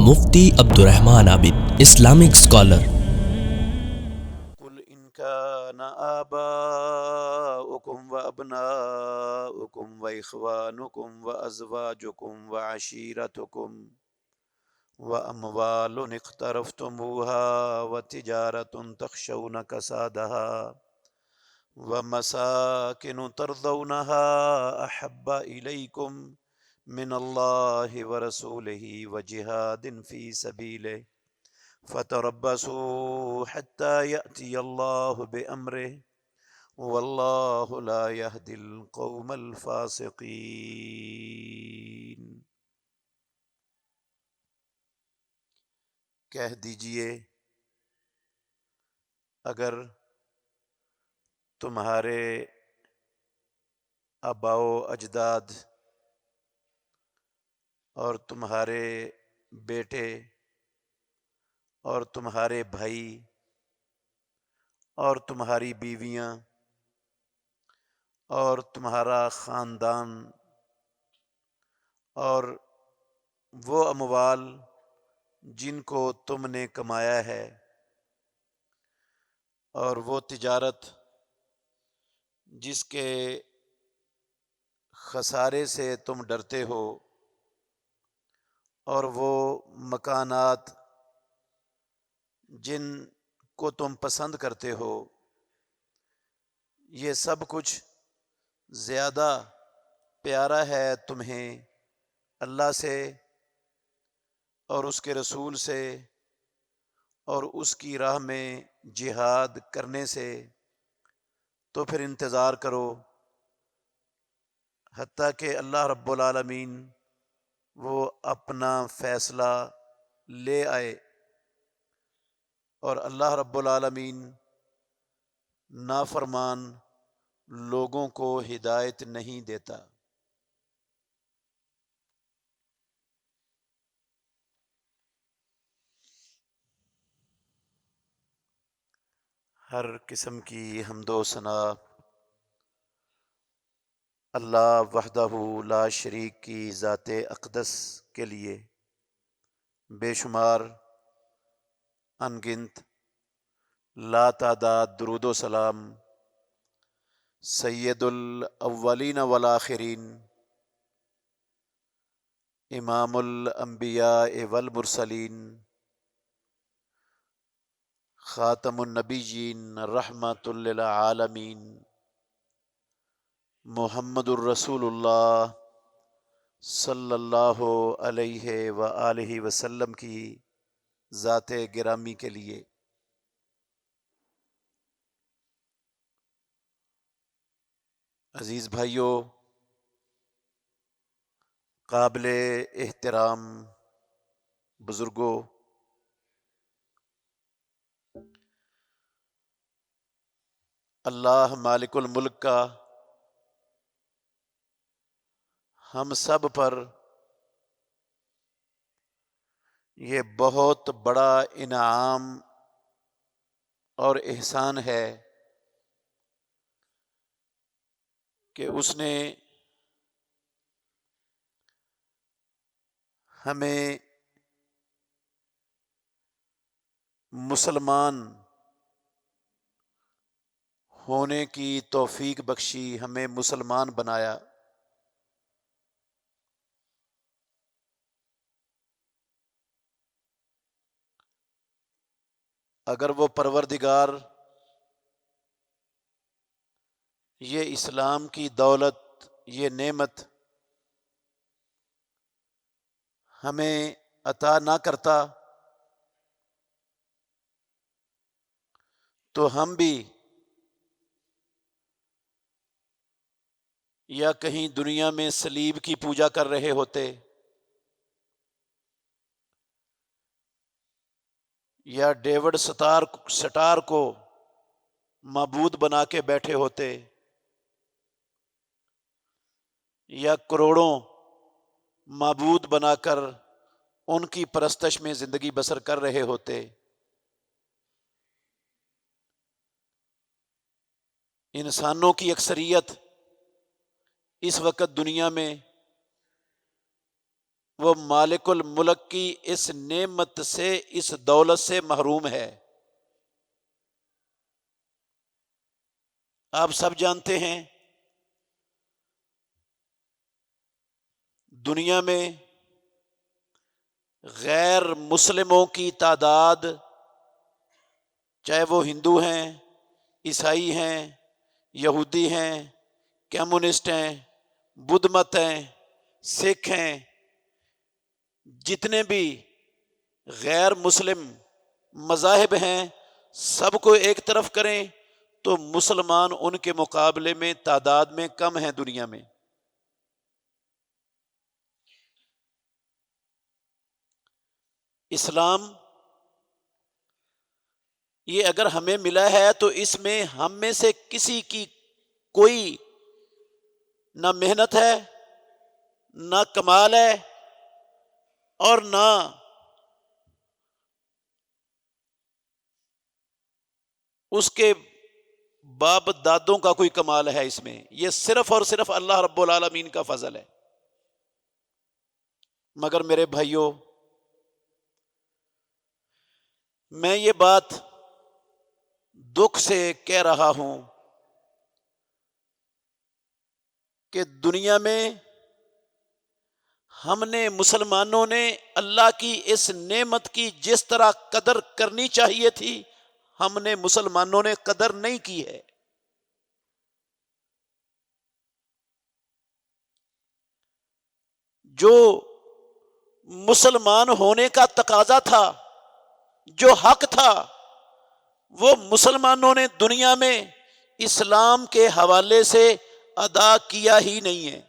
مفتی عبد الرحمن عابد، Islamic scholar. قل ان كان آباؤكم وأبناؤكم وإخوانكم وأزواجكم وعشيرتكم وأموال اقترفتموها وتجارة تخشون كسادها ومساكن ترضونها أحب إليكم من الله ورسوله وجهاد في سبيله فتربصوا حتى يأتي الله بأمره والله لا يهدي القوم الفاسقين۔ کہہ دیجئے اگر تمہارے آباء و اجداد اور تمہارے بیٹے اور تمہارے بھائی اور تمہاری بیویاں اور تمہارا خاندان اور وہ اموال جن کو تم نے کمایا ہے اور وہ تجارت جس کے خسارے سے تم ڈرتے ہو اور وہ مکانات جن کو تم پسند کرتے ہو، یہ سب کچھ زیادہ پیارا ہے تمہیں اللہ سے اور اس کے رسول سے اور اس کی راہ میں جہاد کرنے سے، تو پھر انتظار کرو حتیٰ کہ اللہ رب العالمین وہ اپنا فیصلہ لے آئے، اور اللہ رب العالمین نافرمان لوگوں کو ہدایت نہیں دیتا۔ ہر قسم کی حمد و ثنا اللہ وحدہ لا شریک کی ذات اقدس کے لیے، بے شمار ان گنت لا تعداد درود و سلام سید الاولین والآخرین، امام الانبیاء والمرسلین، خاتم النبیین، رحمت للعالمین، محمد الرسول اللہ صلی اللہ علیہ وآلہ وسلم کی ذات گرامی کے لیے۔ عزیز بھائیو، قابل احترام بزرگوں، اللہ مالک الملک کا ہم سب پر یہ بہت بڑا انعام اور احسان ہے کہ اس نے ہمیں مسلمان ہونے کی توفیق بخشی، ہمیں مسلمان بنایا۔ اگر وہ پروردگار یہ اسلام کی دولت، یہ نعمت ہمیں عطا نہ کرتا تو ہم بھی یا کہیں دنیا میں صلیب کی پوجا کر رہے ہوتے، یا ڈیوڈ سٹار کو معبود بنا کے بیٹھے ہوتے، یا کروڑوں معبود بنا کر ان کی پرستش میں زندگی بسر کر رہے ہوتے۔ انسانوں کی اکثریت اس وقت دنیا میں وہ مالک الملک کی اس نعمت سے، اس دولت سے محروم ہے۔ آپ سب جانتے ہیں دنیا میں غیر مسلموں کی تعداد، چاہے وہ ہندو ہیں، عیسائی ہیں، یہودی ہیں، کمیونسٹ ہیں، بدھ مت ہیں، سکھ ہیں، جتنے بھی غیر مسلم مذاہب ہیں، سب کو ایک طرف کریں تو مسلمان ان کے مقابلے میں تعداد میں کم ہیں دنیا میں۔ اسلام یہ اگر ہمیں ملا ہے تو اس میں ہم میں سے کسی کی کوئی نہ محنت ہے، نہ کمال ہے، اور نہ اس کے باپ دادوں کا کوئی کمال ہے اس میں۔ یہ صرف اور صرف اللہ رب العالمین کا فضل ہے۔ مگر میرے بھائیوں، میں یہ بات دکھ سے کہہ رہا ہوں کہ دنیا میں ہم نے، مسلمانوں نے اللہ کی اس نعمت کی جس طرح قدر کرنی چاہیے تھی، ہم نے مسلمانوں نے قدر نہیں کی ہے۔ جو مسلمان ہونے کا تقاضا تھا، جو حق تھا، وہ مسلمانوں نے دنیا میں اسلام کے حوالے سے ادا کیا ہی نہیں ہے۔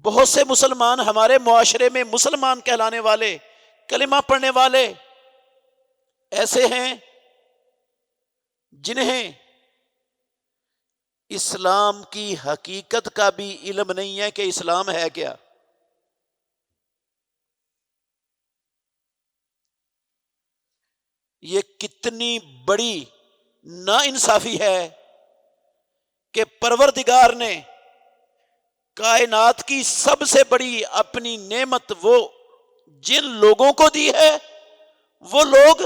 بہت سے مسلمان ہمارے معاشرے میں، مسلمان کہلانے والے، کلمہ پڑھنے والے ایسے ہیں جنہیں اسلام کی حقیقت کا بھی علم نہیں ہے کہ اسلام ہے کیا۔ یہ کتنی بڑی ناانصافی ہے کہ پروردگار نے کائنات کی سب سے بڑی اپنی نعمت وہ جن لوگوں کو دی ہے، وہ لوگ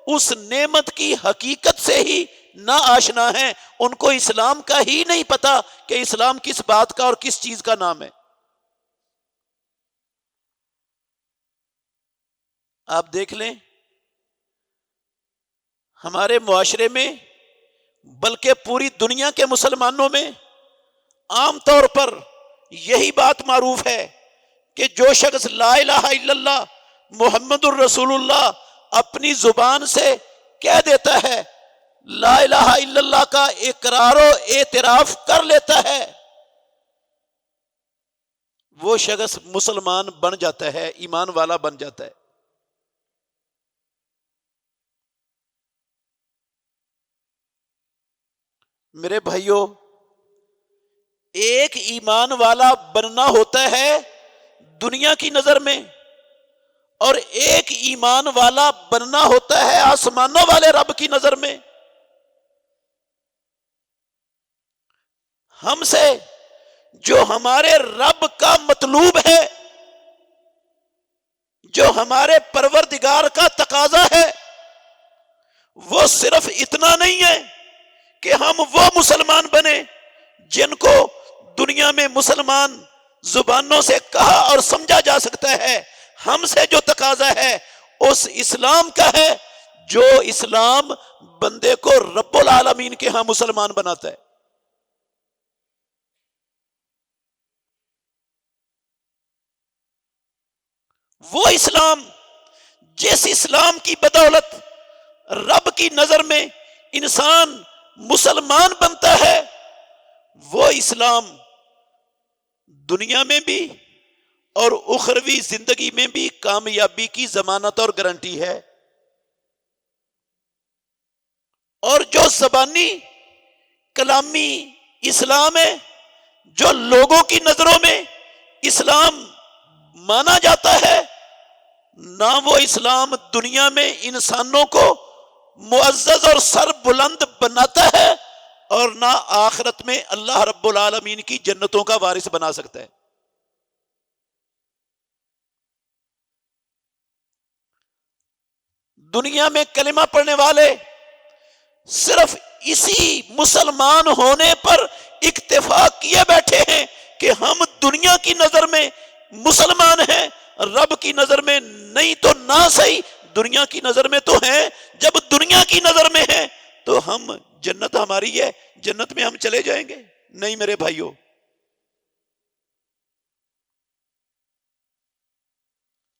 اس نعمت کی حقیقت سے ہی نا آشنا ہیں، ان کو اسلام کا ہی نہیں پتا کہ اسلام کس بات کا اور کس چیز کا نام ہے۔ آپ دیکھ لیں ہمارے معاشرے میں، بلکہ پوری دنیا کے مسلمانوں میں عام طور پر یہی بات معروف ہے کہ جو شخص لا الہ الا اللہ محمد الرسول اللہ اپنی زبان سے کہہ دیتا ہے، لا الہ الا اللہ کا اقرار و اعتراف کر لیتا ہے، وہ شخص مسلمان بن جاتا ہے، ایمان والا بن جاتا ہے۔ میرے بھائیوں، ایک ایمان والا بننا ہوتا ہے دنیا کی نظر میں، اور ایک ایمان والا بننا ہوتا ہے آسمانوں والے رب کی نظر میں۔ ہم سے جو ہمارے رب کا مطلوب ہے، جو ہمارے پروردگار کا تقاضا ہے، وہ صرف اتنا نہیں ہے کہ ہم وہ مسلمان بنے جن کو دنیا میں مسلمان زبانوں سے کہا اور سمجھا جا سکتا ہے۔ ہم سے جو تقاضا ہے اس اسلام کا ہے، جو اسلام بندے کو رب العالمین کے ہاں مسلمان بناتا ہے۔ وہ اسلام جس اسلام کی بدولت رب کی نظر میں انسان مسلمان بنتا ہے، وہ اسلام دنیا میں بھی اور اخروی زندگی میں بھی کامیابی کی ضمانت اور گارنٹی ہے۔ اور جو زبانی کلامی اسلام ہے، جو لوگوں کی نظروں میں اسلام مانا جاتا ہے، نہ وہ اسلام دنیا میں انسانوں کو معزز اور سر بلند بناتا ہے اور نہ آخرت میں اللہ رب العالمین کی جنتوں کا وارث بنا سکتا ہے. دنیا میں کلمہ پڑھنے والے صرف اسی مسلمان ہونے پر اکتفا کیے بیٹھے ہیں کہ ہم دنیا کی نظر میں مسلمان ہیں، رب کی نظر میں نہیں تو نہ صحیح، دنیا کی نظر میں تو ہیں. جب دنیا کی نظر میں ہیں تو ہم جنت ہماری ہے، جنت میں ہم چلے جائیں گے. نہیں میرے بھائیوں،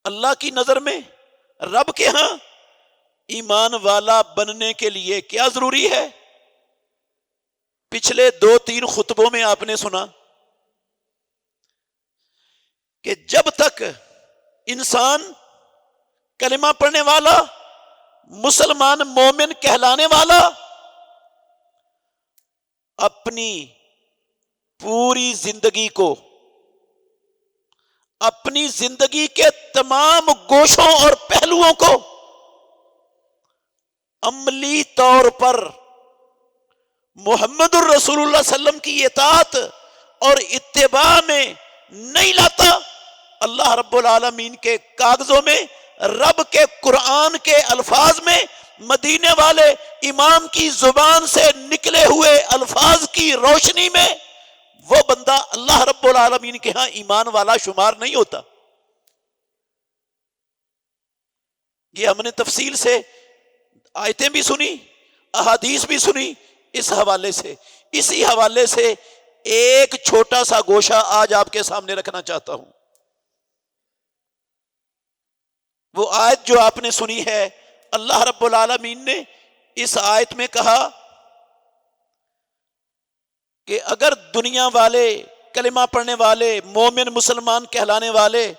اللہ کی نظر میں، رب کے ہاں ایمان والا بننے کے لیے کیا ضروری ہے؟ پچھلے 2-3 خطبوں میں آپ نے سنا کہ جب تک انسان کلمہ پڑھنے والا، مسلمان مومن کہلانے والا اپنی پوری زندگی کو، اپنی زندگی کے تمام گوشوں اور پہلوؤں کو عملی طور پر محمد الرسول اللہ صلی اللہ علیہ وسلم کی اطاعت اور اتباع میں نہیں لاتا، اللہ رب العالمین کے کاغذوں میں، رب کے قرآن کے الفاظ میں، مدینے والے امام کی زبان سے نکلے ہوئے الفاظ کی روشنی میں، وہ بندہ اللہ رب العالمین کے ہاں ایمان والا شمار نہیں ہوتا. یہ ہم نے تفصیل سے آیتیں بھی سنی، احادیث بھی سنی. اس حوالے سے، اسی حوالے سے ایک چھوٹا سا گوشہ آج آپ کے سامنے رکھنا چاہتا ہوں. وہ آیت جو آپ نے سنی ہے، اللہ رب العالمین نے اس آیت میں کہا کہ اگر دنیا والے، کلمہ پڑھنے والے، مومن مسلمان کہلانے والے،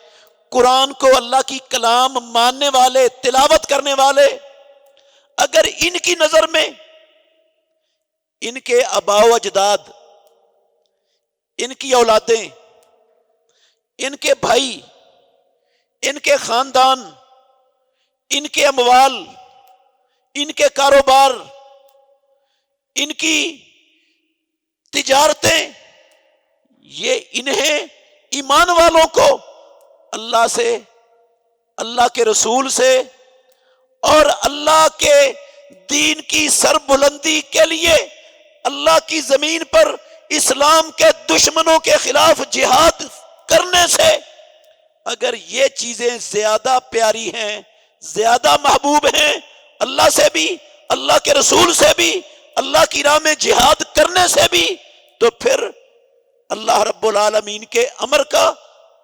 قرآن کو اللہ کی کلام ماننے والے، تلاوت کرنے والے، اگر ان کی نظر میں ان کے آباء و اجداد، ان کی اولادیں، ان کے بھائی، ان کے خاندان، ان کے اموال، ان کے کاروبار، ان کی تجارتیں، یہ انہیں ایمان والوں کو اللہ سے، اللہ کے رسول سے اور اللہ کے دین کی سربلندی کے لیے اللہ کی زمین پر اسلام کے دشمنوں کے خلاف جہاد کرنے سے، اگر یہ چیزیں زیادہ پیاری ہیں، زیادہ محبوب ہیں اللہ سے بھی، اللہ کے رسول سے بھی، اللہ کی راہ میں جہاد کرنے سے بھی، تو پھر اللہ رب العالمین کے امر کا،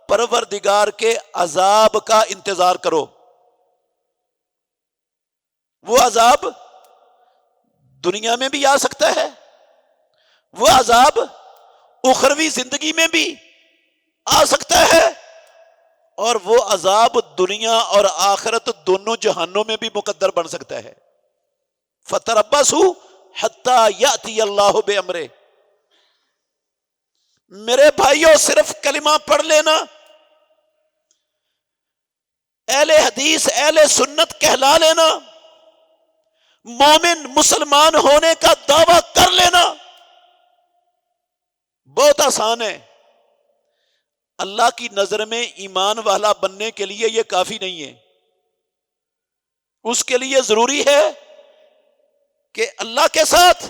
پروردگار کے عذاب کا انتظار کرو. وہ عذاب دنیا میں بھی آ سکتا ہے، وہ عذاب اخروی زندگی میں بھی آ سکتا ہے، اور وہ عذاب دنیا اور آخرت دونوں جہانوں میں بھی مقدر بن سکتا ہے. فَتَرَبَّصُوا حَتَّى يَأْتِيَ اللَّهُ بِأَمْرِهِ. میرے بھائیوں، صرف کلمہ پڑھ لینا، اہل حدیث، اہل سنت کہلا لینا، مومن مسلمان ہونے کا دعویٰ کر لینا بہت آسان ہے. اللہ کی نظر میں ایمان والا بننے کے لیے یہ کافی نہیں ہے. اس کے لیے ضروری ہے کہ اللہ کے ساتھ،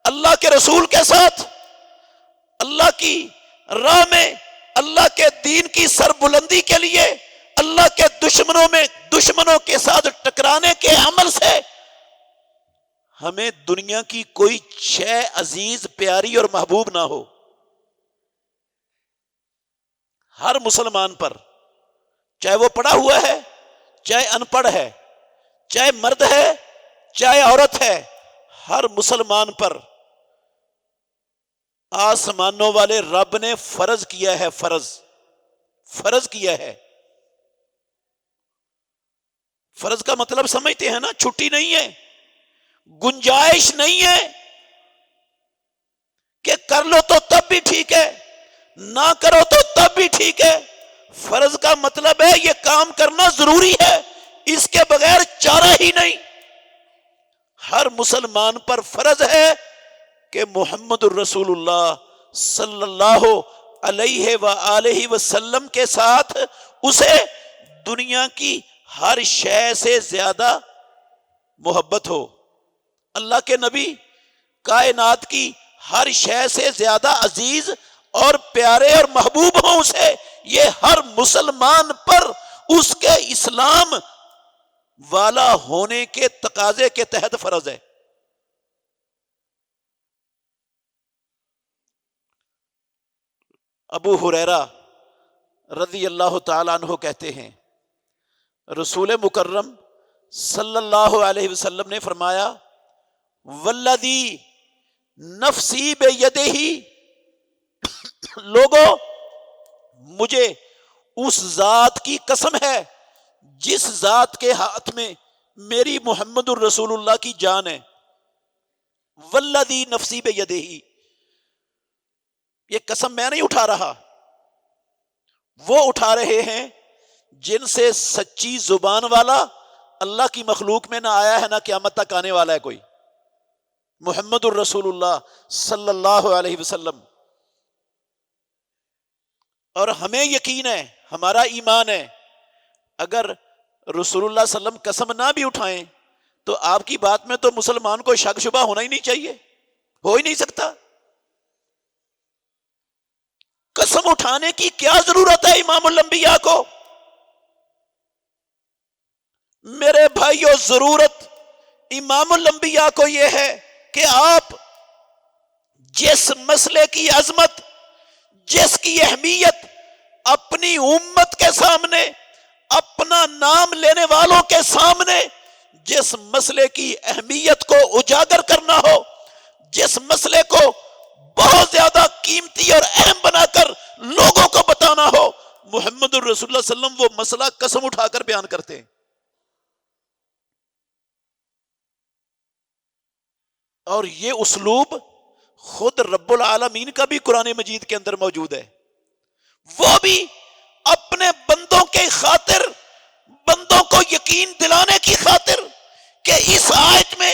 اللہ کے رسول کے ساتھ، اللہ کی راہ میں، اللہ کے دین کی سربلندی کے لیے اللہ کے دشمنوں کے ساتھ ٹکرانے کے عمل سے ہمیں دنیا کی کوئی شے عزیز، پیاری اور محبوب نہ ہو. ہر مسلمان پر، چاہے وہ پڑھا ہوا ہے، چاہے ان پڑھ ہے، چاہے مرد ہے، چاہے عورت ہے، ہر مسلمان پر آسمانوں والے رب نے فرض کیا ہے، فرض کیا ہے. فرض کا مطلب سمجھتے ہیں نا؟ چھٹی نہیں ہے، گنجائش نہیں ہے کہ کر لو تو تب بھی ٹھیک ہے، نہ کرو تو تب بھی ٹھیک ہے. فرض کا مطلب ہے یہ کام کرنا ضروری ہے، اس کے بغیر چارہ ہی نہیں. ہر مسلمان پر فرض ہے کہ محمد الرسول اللہ صلی اللہ علیہ وآلہ وسلم کے ساتھ اسے دنیا کی ہر شے سے زیادہ محبت ہو. اللہ کے نبی کائنات کی ہر شے سے زیادہ عزیز اور پیارے اور محبوب ہوں اسے. یہ ہر مسلمان پر اس کے اسلام والا ہونے کے تقاضے کے تحت فرض ہے. ابو ہریرہ رضی اللہ تعالیٰ عنہ کہتے ہیں رسول مکرم صلی اللہ علیہ وسلم نے فرمایا والذی نفسی بیدہ، لوگوں مجھے اس ذات کی قسم ہے جس ذات کے ہاتھ میں میری محمد الرسول اللہ کی جان ہے. والذی نفسی بیدہ، یہ قسم میں نہیں اٹھا رہا، وہ اٹھا رہے ہیں جن سے سچی زبان والا اللہ کی مخلوق میں نہ آیا ہے نہ قیامت تک آنے والا ہے کوئی، محمد الرسول اللہ صلی اللہ علیہ وسلم. اور ہمیں یقین ہے، ہمارا ایمان ہے، اگر رسول اللہ صلی اللہ علیہ وسلم قسم نہ بھی اٹھائیں تو آپ کی بات میں تو مسلمان کو شک شبہ ہونا ہی نہیں چاہیے، ہو ہی نہیں سکتا. قسم اٹھانے کی کیا ضرورت ہے امام الانبیاء کو؟ میرے بھائیو، ضرورت امام الانبیاء کو یہ ہے کہ آپ جس مسئلے کی عظمت، جس کی اہمیت اپنی امت کے سامنے، اپنا نام لینے والوں کے سامنے جس مسئلے کی اہمیت کو اجاگر کرنا ہو، جس مسئلے کو بہت زیادہ قیمتی اور اہم بنا کر لوگوں کو بتانا ہو، محمد الرسول اللہ صلی اللہ علیہ وسلم وہ مسئلہ قسم اٹھا کر بیان کرتے ہیں. اور یہ اسلوب خود رب العالمین کا بھی قرآن مجید کے اندر موجود ہے. وہ بھی اپنے بندوں کے خاطر، بندوں کو یقین دلانے کی خاطر کہ اس آیت میں،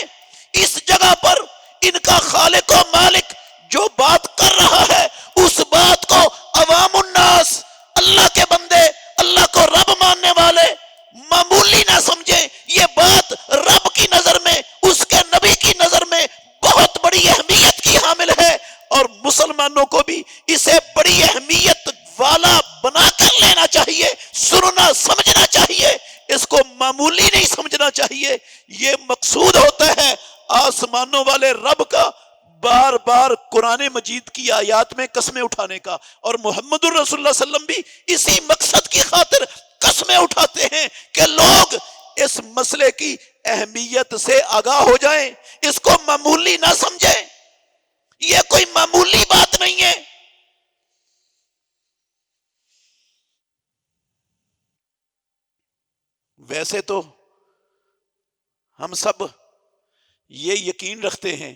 اس جگہ پر ان کا خالق و مالک جو بات کر رہا ہے اس بات کو عوام الناس، اللہ کے بندے، اللہ کو رب ماننے والے معمولی نہ سمجھیں. یہ بات رب کی نظر میں، اس کے نبی کی نظر میں بہت بڑی اہمیت کی حامل ہے، اور مسلمانوں کو بھی اسے بڑی اہمیت والا بنا کر لینا چاہیے، سننا سمجھنا چاہیے، اس کو معمولی نہیں سمجھنا چاہیے. یہ مقصود ہوتا ہے آسمانوں والے رب کا بار بار قرآن مجید کی آیات میں قسمیں اٹھانے کا. اور محمد الرسول اللہ صلی اللہ علیہ وسلم بھی اسی مقصد کی خاطر قسمیں اٹھاتے ہیں کہ لوگ اس مسئلے کی اہمیت سے آگاہ ہو جائیں، اس کو معمولی نہ سمجھیں. یہ کوئی معمولی بات نہیں ہے. ویسے تو ہم سب یہ یقین رکھتے ہیں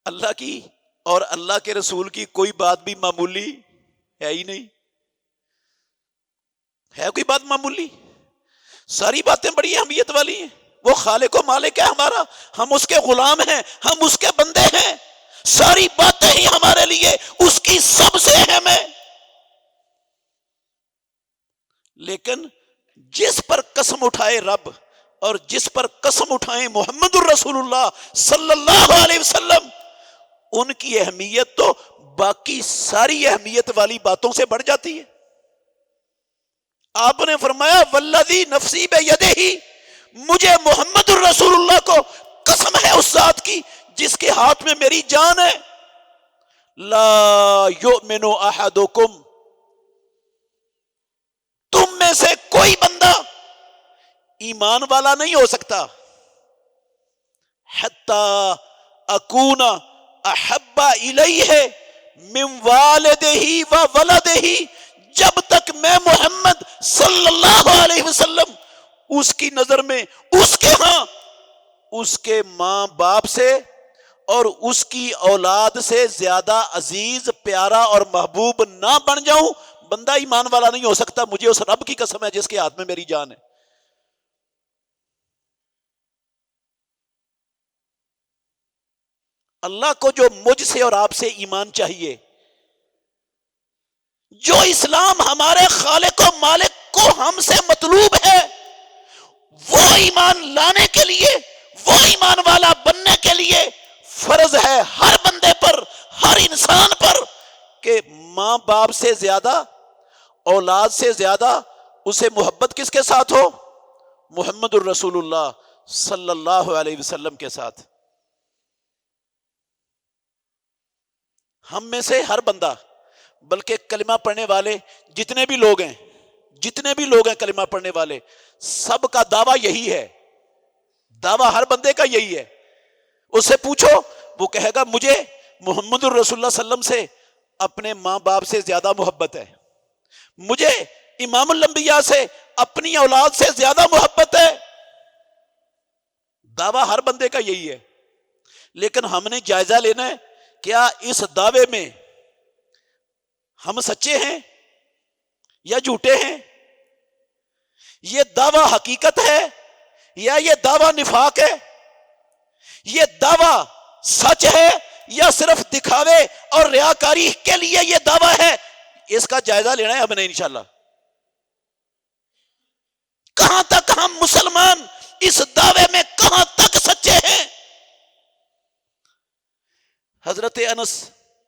اللہ کی اور اللہ کے رسول کی کوئی بات بھی معمولی ہے ہی نہیں. ہے کوئی بات معمولی؟ ساری باتیں بڑی اہمیت والی ہیں. وہ خالق و مالک ہے ہمارا، ہم اس کے غلام ہیں، ہم اس کے بندے ہیں. ساری باتیں ہی ہمارے لیے اس کی سب سے اہم ہے. لیکن جس پر قسم اٹھائے رب اور جس پر قسم اٹھائے محمد الرسول اللہ صلی اللہ علیہ وسلم، ان کی اہمیت تو باقی ساری اہمیت والی باتوں سے بڑھ جاتی ہے. آپ نے فرمایا والذی نفسی بیدہ، مجھے محمد الرسول اللہ کو قسم ہے اس ذات کی جس کے ہاتھ میں میری جان ہے. لا یؤمن احدکم، تم میں سے کوئی بندہ ایمان والا نہیں ہو سکتا حتی اکون احب الیہ من والدہ و ولدہ، جب تک میں محمد صلی اللہ علیہ وسلم اس کی نظر میں، اس کے ہاں، اس کے ماں باپ سے اور اس کی اولاد سے زیادہ عزیز، پیارا اور محبوب نہ بن جاؤں، بندہ ایمان والا نہیں ہو سکتا. مجھے اس رب کی قسم ہے جس کے ہاتھ میں میری جان ہے. اللہ کو جو مجھ سے اور آپ سے ایمان چاہیے، جو اسلام ہمارے خالق و مالک کو ہم سے مطلوب ہے، وہ ایمان لانے کے لیے، وہ ایمان والا بننے کے لیے فرض ہے ہر بندے پر، ہر انسان پر، کہ ماں باپ سے زیادہ، اولاد سے زیادہ اسے محبت کس کے ساتھ ہو؟ محمد الرسول اللہ صلی اللہ علیہ وسلم کے ساتھ۔ ہم میں سے ہر بندہ، بلکہ کلمہ پڑھنے والے جتنے بھی لوگ ہیں کلمہ پڑھنے والے، سب کا دعویٰ یہی ہے، دعویٰ ہر بندے کا یہی ہے۔ اس سے پوچھو، وہ کہے گا مجھے محمد الرسول اللہ صلی اللہ علیہ وسلم سے اپنے ماں باپ سے زیادہ محبت ہے، مجھے امام الانبیاء سے اپنی اولاد سے زیادہ محبت ہے۔ دعویٰ ہر بندے کا یہی ہے، لیکن ہم نے جائزہ لینا ہے، کیا اس دعوے میں ہم سچے ہیں یا جھوٹے ہیں؟ یہ دعویٰ حقیقت ہے یا یہ دعویٰ نفاق ہے؟ یہ دعویٰ سچ ہے یا صرف دکھاوے اور ریاکاری کے لیے یہ دعویٰ ہے؟ اس کا جائزہ لینا ہے ہم نے انشاءاللہ۔ کہاں تک ہم مسلمان اس دعوے میں کہاں تک سچے ہیں؟ حضرت انس،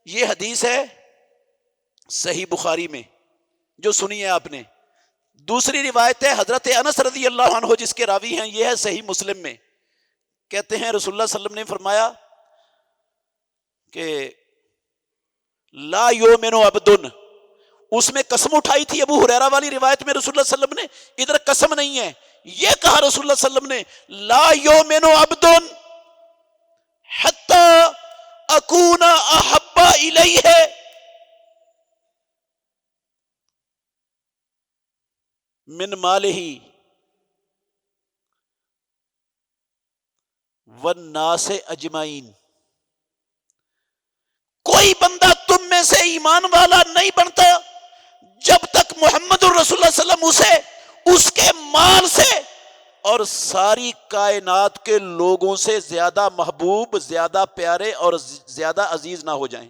یہ حدیث ہے صحیح بخاری میں جو سنی ہے آپ نے۔ دوسری روایت ہے حضرت انس رضی اللہ عنہ جس کے راوی ہیں، یہ ہے صحیح مسلم میں۔ کہتے ہیں رسول اللہ صلی اللہ علیہ وسلم نے فرمایا کہ لا یؤمن عبد، اس میں قسم اٹھائی تھی ابو ہریرہ والی روایت میں رسول اللہ صلی اللہ علیہ وسلم نے، ادھر قسم نہیں ہے، یہ کہا رسول اللہ صلی اللہ علیہ وسلم نے لا یؤمن عبد حتی اکون احب الیہ من مالہ والناس اجمعین۔ کوئی بندہ تم میں سے ایمان والا نہیں بنتا جب تک محمد الرسول اللہ صلی اللہ علیہ وسلم اسے اس کے مال سے اور ساری کائنات کے لوگوں سے زیادہ محبوب، زیادہ پیارے اور زیادہ عزیز نہ ہو جائیں۔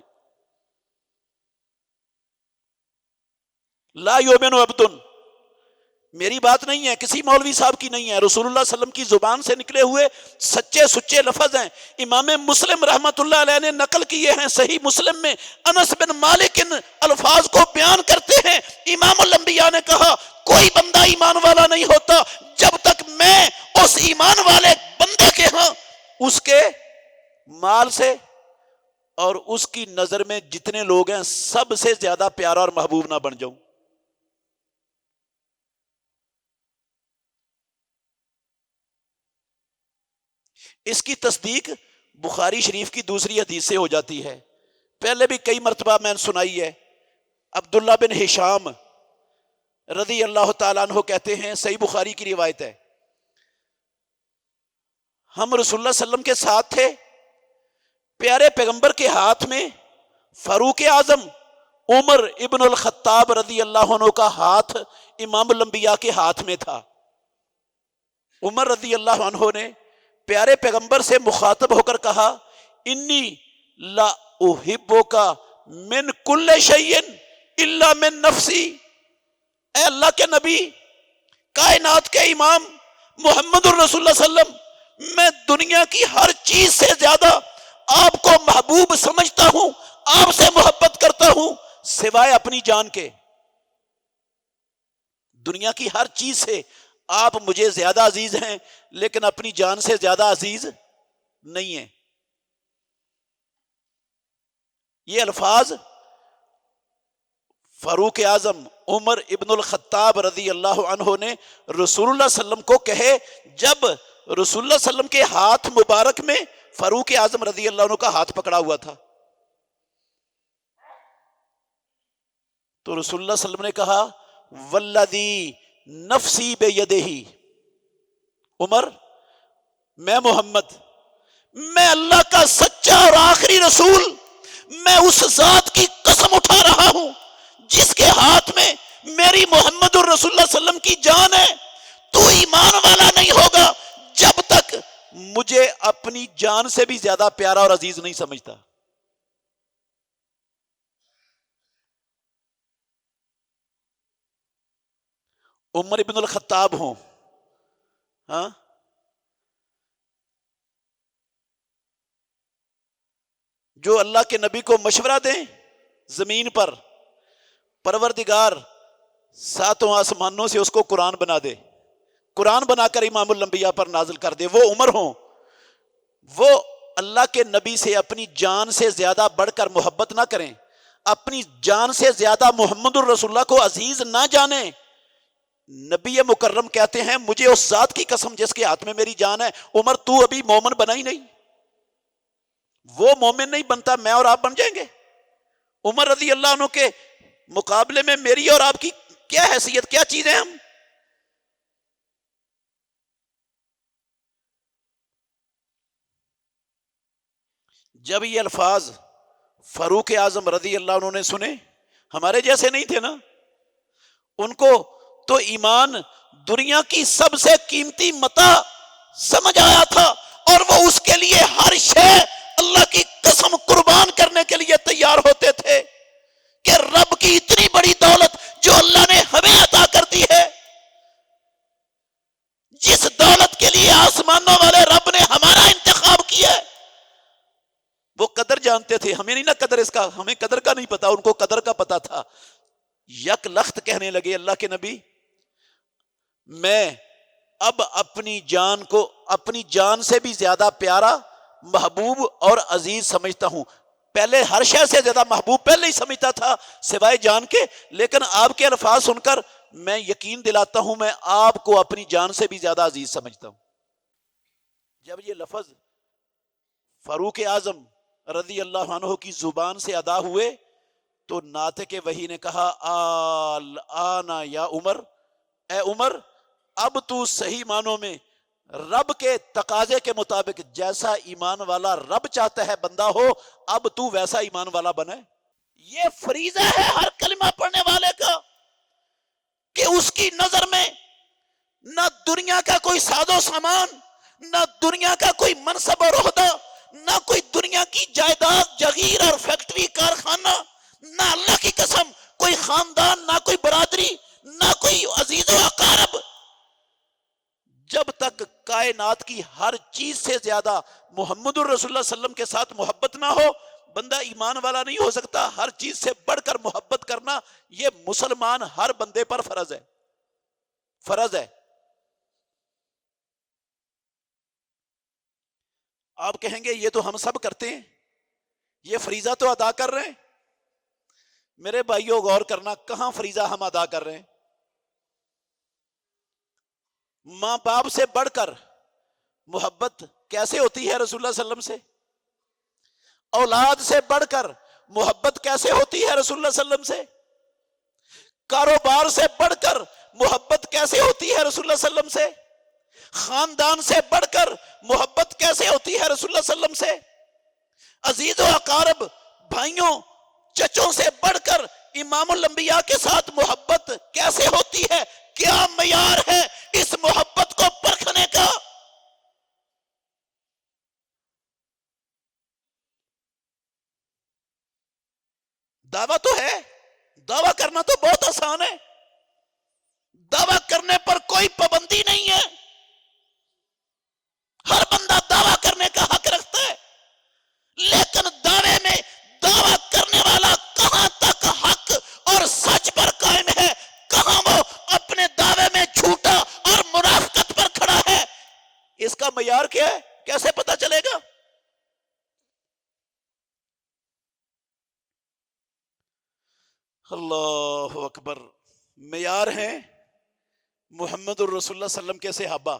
لا یؤمن عبد میری بات نہیں ہے، کسی مولوی صاحب کی نہیں ہے، رسول اللہ صلی اللہ علیہ وسلم کی زبان سے نکلے ہوئے سچے سچے لفظ ہیں۔ امام مسلم رحمت اللہ علیہ نے نقل کیے ہیں، صحیح مسلم میں انس بن مالک ان الفاظ کو بیان کرتے ہیں۔ امام الانبیاء نے کہا کوئی بندہ ایمان والا نہیں ہوتا جب تک میں اس ایمان والے بندے کے ہاں اس کے مال سے اور اس کی نظر میں جتنے لوگ ہیں سب سے زیادہ پیارا اور محبوب نہ بن جاؤں۔ اس کی تصدیق بخاری شریف کی دوسری حدیث سے ہو جاتی ہے، پہلے بھی کئی مرتبہ میں نے سنائی ہے۔ عبداللہ بن ہشام رضی اللہ تعالیٰ عنہ کہتے ہیں، صحیح بخاری کی روایت ہے، ہم رسول اللہ صلی اللہ علیہ وسلم کے ساتھ تھے، پیارے پیغمبر کے ہاتھ میں فاروق اعظم عمر ابن الخطاب رضی اللہ عنہ کا ہاتھ امام الانبیاء کے ہاتھ میں تھا۔ عمر رضی اللہ عنہ نے پیارے پیغمبر سے مخاطب ہو کر کہا انی لا احبک من کل شیء الا من نفسی، اے اللہ کے نبی، کائنات کے امام محمد الرسول اللہ صلی اللہ علیہ وسلم، میں دنیا کی ہر چیز سے زیادہ آپ کو محبوب سمجھتا ہوں، آپ سے محبت کرتا ہوں سوائے اپنی جان کے۔ دنیا کی ہر چیز سے آپ مجھے زیادہ عزیز ہیں لیکن اپنی جان سے زیادہ عزیز نہیں ہیں۔ یہ الفاظ فاروق اعظم عمر ابن الخطاب رضی اللہ عنہ نے رسول اللہ صلی اللہ علیہ وسلم کو کہے جب رسول اللہ صلی اللہ علیہ وسلم کے ہاتھ مبارک میں فاروق اعظم رضی اللہ عنہ کا ہاتھ پکڑا ہوا تھا۔ تو رسول اللہ صلی اللہ علیہ وسلم نے کہا والذی نفسی بیدہ، عمر، میں محمد، میں اللہ کا سچا اور آخری رسول، میں اس ذات کی قسم اٹھا رہا ہوں جس کے ہاتھ میں میری محمد الرسول اللہ صلی اللہ علیہ وسلم کی جان ہے، تو ایمان والا نہیں ہوگا جب تک مجھے اپنی جان سے بھی زیادہ پیارا اور عزیز نہیں سمجھتا. عمر ابن الخطاب ہوں، ہاں، جو اللہ کے نبی کو مشورہ دیں زمین پر، پروردگار ساتوں آسمانوں سے اس کو قرآن بنا دے، قرآن بنا کر امام الانبیاء پر نازل کر دے، وہ عمر ہوں، وہ اللہ کے نبی سے اپنی جان سے زیادہ بڑھ کر محبت نہ کریں، اپنی جان سے زیادہ محمد الرسول اللہ کو عزیز نہ جانیں. نبی مکرم کہتے ہیں مجھے اس ذات کی قسم جس کے ہاتھ میں میری جان ہے، عمر تو ابھی مومن بنا ہی نہیں. وہ مومن نہیں بنتا، میں اور آپ بن جائیں گے؟ عمر رضی اللہ عنہ کے مقابلے میں میری اور آپ کی کیا حیثیت، کیا چیزیں ہم؟ جب یہ الفاظ فاروق اعظم رضی اللہ عنہ نے سنے، ہمارے جیسے نہیں تھے نا، ان کو تو ایمان دنیا کی سب سے قیمتی متاع سمجھ آیا تھا، اور وہ اس کے لیے ہر شے اللہ کی قسم قربان کرنے کے لیے تیار ہوتے تھے کہ رب کی اتنی بڑی دولت جو اللہ نے ہمیں عطا کر دی ہے، جس دولت کے لیے آسمانوں والے رب نے ہمارا انتخاب کیا ہے، وہ قدر جانتے تھے. ہمیں نہیں نا قدر، اس کا ہمیں قدر کا نہیں پتا، ان کو قدر کا پتا تھا. یک لخت کہنے لگے اللہ کے نبی میں اب اپنی جان کو اپنی جان سے بھی زیادہ پیارا، محبوب اور عزیز سمجھتا ہوں. پہلے ہر شے سے زیادہ محبوب پہلے ہی سمجھتا تھا سوائے جان کے، لیکن آپ کے الفاظ سن کر میں یقین دلاتا ہوں میں آپ کو اپنی جان سے بھی زیادہ عزیز سمجھتا ہوں. جب یہ لفظ فاروق اعظم رضی اللہ عنہ کی زبان سے ادا ہوئے تو ناطق وحی نے کہا آنا یا عمر، اے عمر اب تو صحیح معنوں میں رب کے تقاضے کے مطابق جیسا ایمان والا رب چاہتا ہے بندہ ہو، اب تو ویسا ایمان والا بنے. یہ فریضہ ہے ہر کلمہ پڑھنے والے کا کہ اس کی نظر میں نہ دنیا کا کوئی ساز و سامان، نہ دنیا کا کوئی منصب اور عہدہ، نہ کوئی دنیا کی جائیداد جگیر اور فیکٹری کارخانہ، نہ اللہ کی قسم کوئی خاندان، نہ کوئی برادری، نہ کوئی عزیز و اقارب. جب تک کائنات کی ہر چیز سے زیادہ محمد الرسول اللہ صلی اللہ علیہ وسلم کے ساتھ محبت نہ ہو، بندہ ایمان والا نہیں ہو سکتا. ہر چیز سے بڑھ کر محبت کرنا یہ مسلمان ہر بندے پر فرض ہے، فرض ہے. آپ کہیں گے یہ تو ہم سب کرتے ہیں، یہ فریضہ تو ادا کر رہے ہیں. میرے بھائیوں غور کرنا، کہاں فریضہ ہم ادا کر رہے ہیں؟ ماں باپ سے بڑھ کر محبت کیسے ہوتی ہے رسول اللہ صلی اللہ علیہ وسلم سے؟ اولاد سے بڑھ کر محبت کیسے ہوتی ہے رسول اللہ صلی اللہ علیہ وسلم سے؟ کاروبار سے بڑھ کر محبت کیسے ہوتی ہے رسول اللہ صلی اللہ علیہ وسلم سے؟ خاندان سے بڑھ کر محبت کیسے ہوتی ہے رسول اللہ صلی اللہ علیہ وسلم سے؟ عزیز و اقارب بھائیوں چچوں سے بڑھ کر امام الانبیاء کے ساتھ محبت کیسے ہوتی ہے؟ کیا معیار ہے اس محبت کو پرکھنے کا؟ دعویٰ تو ہے، دعویٰ کرنا تو بہت آسان ہے، دعویٰ کرنے پر کوئی پابندی نہیں ہے، ہر بندہ دعویٰ کرنے کا حق رکھتا ہے، لیکن دعوے میں دعویٰ کرنے والا کہاں تک حق اور سچ پر قائم ہے، کہاں وہ اپنے دعوے میں جھوٹا اور منافقت پر کھڑا ہے، اس کا معیار کیا ہے؟ کیسے پتا چلے گا؟ اللہ اکبر. معیار ہیں محمد الرسول اللہ صلی اللہ علیہ وسلم کے صحابہ،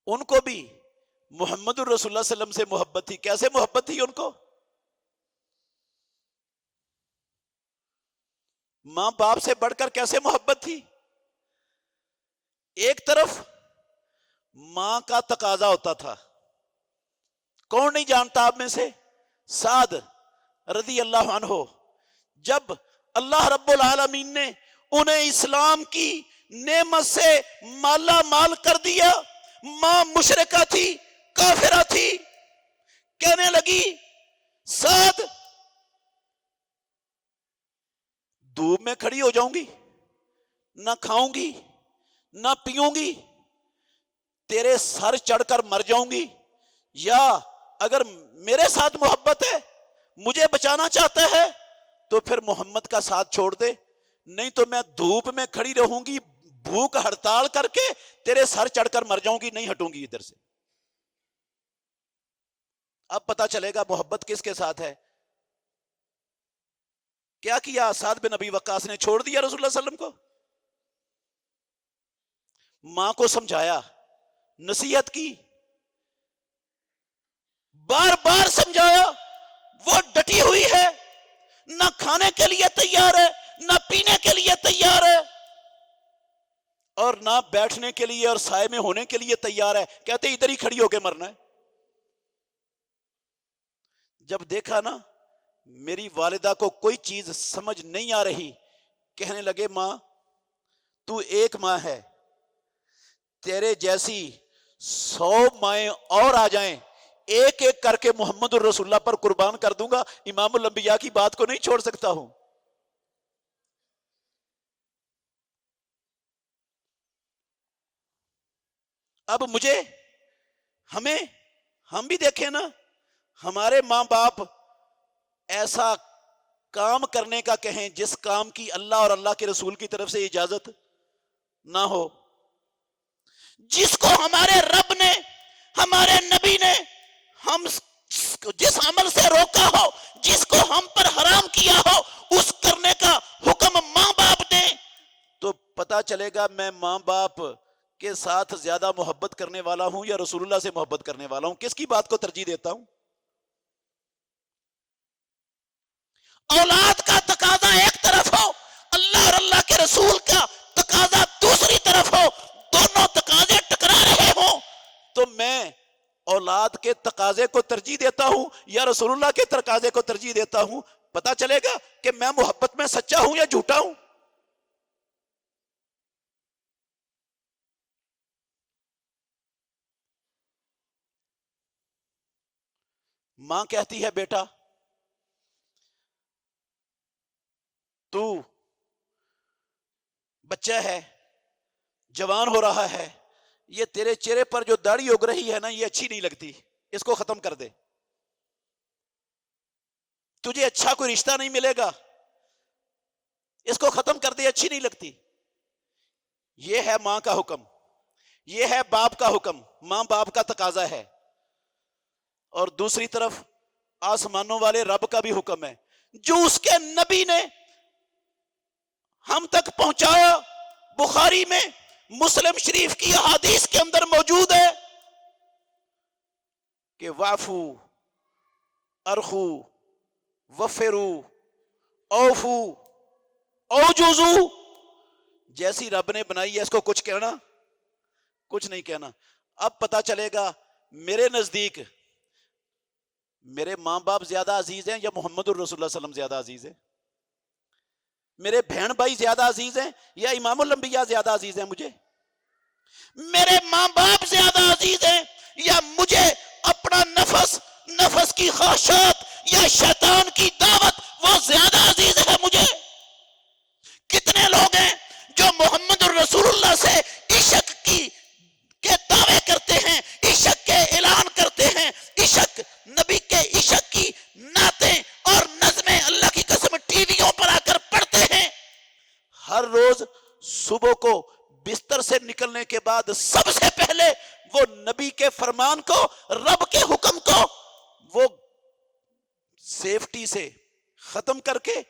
ان کو بھی محمد الرسول اللہ صلی اللہ علیہ وسلم سے محبت تھی. کیسے محبت تھی ان کو؟ ماں باپ سے بڑھ کر کیسے محبت تھی؟ ایک طرف ماں کا تقاضا ہوتا تھا، کون نہیں جانتا آپ میں سے سعد رضی اللہ عنہ، جب اللہ رب العالمین نے انہیں اسلام کی نعمت سے مالا مال کر دیا. ماں مشرکہ تھی، کافرہ تھی، کہنے لگی سعد دھوپ میں کھڑی ہو جاؤں گی، نہ کھاؤں گی نہ پیوں گی، تیرے سر چڑھ کر مر جاؤں گی، یا اگر میرے ساتھ محبت ہے، مجھے بچانا چاہتا ہے تو پھر محمد کا ساتھ چھوڑ دے، نہیں تو میں دھوپ میں کھڑی رہوں گی، بھوک ہڑتال کر کے تیرے سر چڑھ کر مر جاؤں گی، نہیں ہٹوں گی ادھر سے. اب پتا چلے گا محبت کس کے ساتھ ہے. کیا کیا سعد بن ابی وقاص نے؟ چھوڑ دیا رسول اللہ صلی اللہ علیہ وسلم کو. ماں کو سمجھایا، نصیحت کی، بار بار سمجھایا، وہ ڈٹی ہوئی ہے، نہ کھانے کے لیے تیار ہے، نہ پینے کے لیے تیار ہے، اور نہ بیٹھنے کے لیے اور سائے میں ہونے کے لیے تیار ہے. کہتے ادھر ہی کھڑی ہو کے مرنا ہے. جب دیکھا نا میری والدہ کو کوئی چیز سمجھ نہیں آ رہی، کہنے لگے ماں تو ایک ماں ہے، تیرے جیسی 100 مائیں اور آ جائیں، ایک ایک کر کے محمد الرسول اللہ پر قربان کر دوں گا، امام الانبیاء کی بات کو نہیں چھوڑ سکتا ہوں. اب مجھے ہم بھی دیکھیں نا، ہمارے ماں باپ ایسا کام کرنے کا کہیں جس کام کی اللہ اور اللہ کے رسول کی طرف سے اجازت نہ ہو، جس کو ہمارے رب نے، ہمارے نبی نے ہم جس عمل سے روکا ہو، جس کو ہم پر حرام کیا ہو، اس کرنے کا حکم ماں باپ دیں، تو پتا چلے گا میں ماں باپ کے ساتھ زیادہ محبت کرنے والا ہوں یا رسول اللہ سے محبت کرنے والا ہوں. کس کی بات کو ترجیح دیتا ہوں؟ اولاد کا تقاضا ایک طرف ہو، اللہ اور اللہ کے رسول کا تقاضا دوسری طرف ہو، دونوں تقاضے ٹکرا رہے ہوں، تو میں اولاد کے تقاضے کو ترجیح دیتا ہوں یا رسول اللہ کے تقاضے کو ترجیح دیتا ہوں. پتا چلے گا کہ میں محبت میں سچا ہوں یا جھوٹا ہوں. ماں کہتی ہے بیٹا تو بچہ ہے، جوان ہو رہا ہے، یہ تیرے چہرے پر جو داڑھی اگ رہی ہے نا یہ اچھی نہیں لگتی، اس کو ختم کر دے، تجھے اچھا کوئی رشتہ نہیں ملے گا، اس کو ختم کر دے، اچھی نہیں لگتی. یہ ہے ماں کا حکم، یہ ہے باپ کا حکم، ماں باپ کا تقاضا ہے. اور دوسری طرف آسمانوں والے رب کا بھی حکم ہے جو اس کے نبی نے ہم تک پہنچایا. بخاری میں، مسلم شریف کی احادیث کے اندر موجود ہے کہ وعفو ارخو وفرو اوفو اوجوزو، جیسی رب نے بنائی ہے اس کو کچھ کہنا، کچھ نہیں کہنا. اب پتا چلے گا میرے نزدیک میرے ماں باپ زیادہ عزیز ہیں یا محمد الرسول اللہ صلی اللہ علیہ وسلم زیادہ عزیز ہیں؟ میرے بہن بھائی زیادہ عزیز ہیں یا امام الانبیاء زیادہ عزیز ہیں مجھے؟ میرے ماں باپ زیادہ عزیز ہیں یا مجھے اپنا نفس کی خواہشات یا شیطان کی دعوت وہ زیادہ عزیز ہے مجھے؟ کتنے لوگ ہیں جو محمد الرسول اللہ سے عشق کے دعوے کرتے ہیں، عشق کے اعلان کرتے ہیں، عشق نبی کے عشق کی نعتیں اور نظمیں اللہ کی قسم ٹی ویوں پر آ کر پڑھتے ہیں. ہر روز صبح کو بستر سے نکلنے کے بعد سب سے پہلے وہ نبی کے فرمان کو، رب کے حکم کو وہ سیفٹی سے ختم کر کے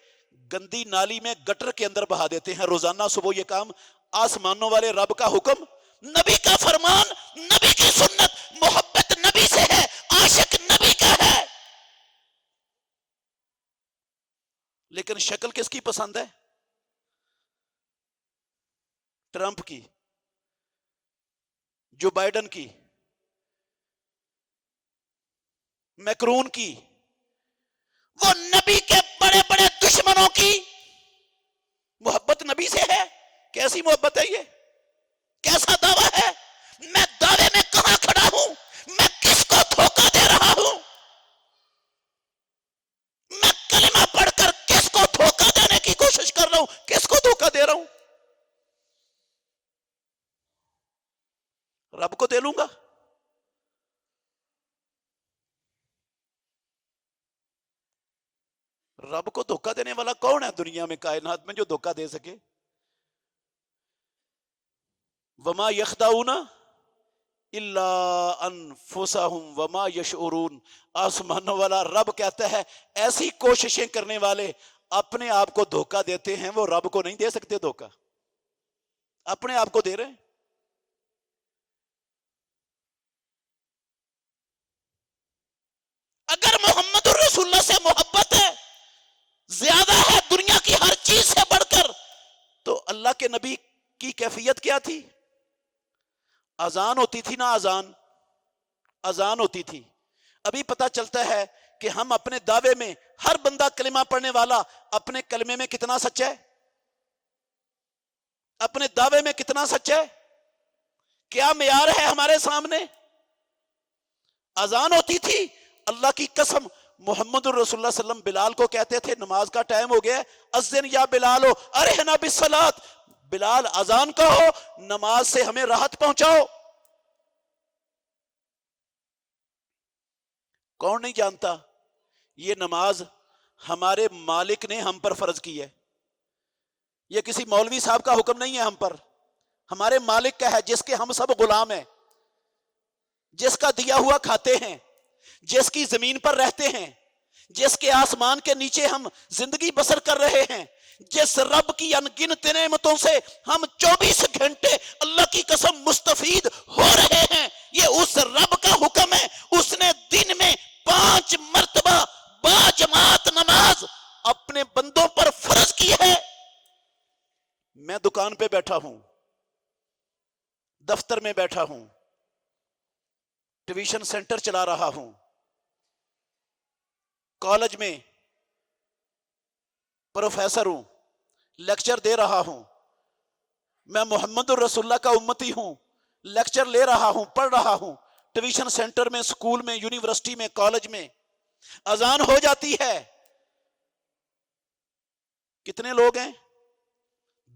گندی نالی میں گٹر کے اندر بہا دیتے ہیں. روزانہ صبح یہ کام. آسمانوں والے رب کا حکم، نبی کا فرمان، نبی کی سنت، محبت نبی سے ہے، عاشق نبی کا ہے. لیکن شکل کس کی پسند ہے؟ ٹرمپ کی، جو بائیڈن کی، میکرون کی، وہ نبی کے بڑے بڑے دشمنوں کی. محبت نبی سے ہے. کیسی محبت ہے یہ؟ کیسا دعویٰ ہے؟ میں دعوے میں کہاں کھڑا ہوں؟ میں کس کو دھوکہ دے رہا ہوں؟ میں کلمہ پڑھ کر کس کو دھوکہ دینے کی کوشش کر رہا ہوں؟ کس کو دھوکہ دے رہا ہوں؟ رب کو دے لوں گا؟ رب کو دھوکہ دینے والا کون ہے دنیا میں، کائنات میں، جو دھوکہ دے سکے؟ وما یخدعون الا انفسہم وما یشعرون. آسمانوں والا رب کہتا ہے ایسی کوششیں کرنے والے اپنے آپ کو دھوکہ دیتے ہیں، وہ رب کو نہیں دے سکتے دھوکہ، اپنے آپ کو دے رہے ہیں. اگر محمد الرسول اللہ سے محبت ہے، زیادہ ہے دنیا کی ہر چیز سے بڑھ کر، تو اللہ کے نبی کی کیفیت کیا تھی؟ اذان ہوتی تھی نا، اذان ہوتی تھی. ابھی پتہ چلتا ہے کہ ہم اپنے دعوے میں، ہر بندہ کلمہ پڑھنے والا اپنے کلمے میں کتنا سچا ہے، اپنے دعوے میں کتنا سچا ہے. کیا معیار ہے ہمارے سامنے؟ اذان ہوتی تھی، اللہ کی قسم محمد الرسول اللہ صلی اللہ علیہ وسلم بلال کو کہتے تھے نماز کا ٹائم ہو گیا ہے، اذن یا بلال ارحنا بالصلاۃ، بلال اذان کہو، نماز سے ہمیں راحت پہنچاؤ. کون نہیں جانتا یہ نماز ہمارے مالک نے ہم پر فرض کی ہے، یہ کسی مولوی صاحب کا حکم نہیں ہے ہم پر، ہمارے مالک کا ہے جس کے ہم سب غلام ہیں، جس کا دیا ہوا کھاتے ہیں، جس کی زمین پر رہتے ہیں، جس کے آسمان کے نیچے ہم زندگی بسر کر رہے ہیں، جس رب کی انگنت نعمتوں سے ہم 24 گھنٹے اللہ کی قسم مستفید ہو رہے ہیں. یہ اس رب کا حکم ہے، اس نے دن میں 5 مرتبہ با جماعت نماز اپنے بندوں پر فرض کی ہے. میں دکان پہ بیٹھا ہوں، دفتر میں بیٹھا ہوں، ٹیوشن سینٹر چلا رہا ہوں، کالج میں پروفیسر ہوں، لیکچر دے رہا ہوں، میں محمد الرسول اللہ کا امتی ہوں، لیکچر لے رہا ہوں، پڑھ رہا ہوں، ٹیوشن سینٹر میں، سکول میں، یونیورسٹی میں، کالج میں. اذان ہو جاتی ہے، کتنے لوگ ہیں؟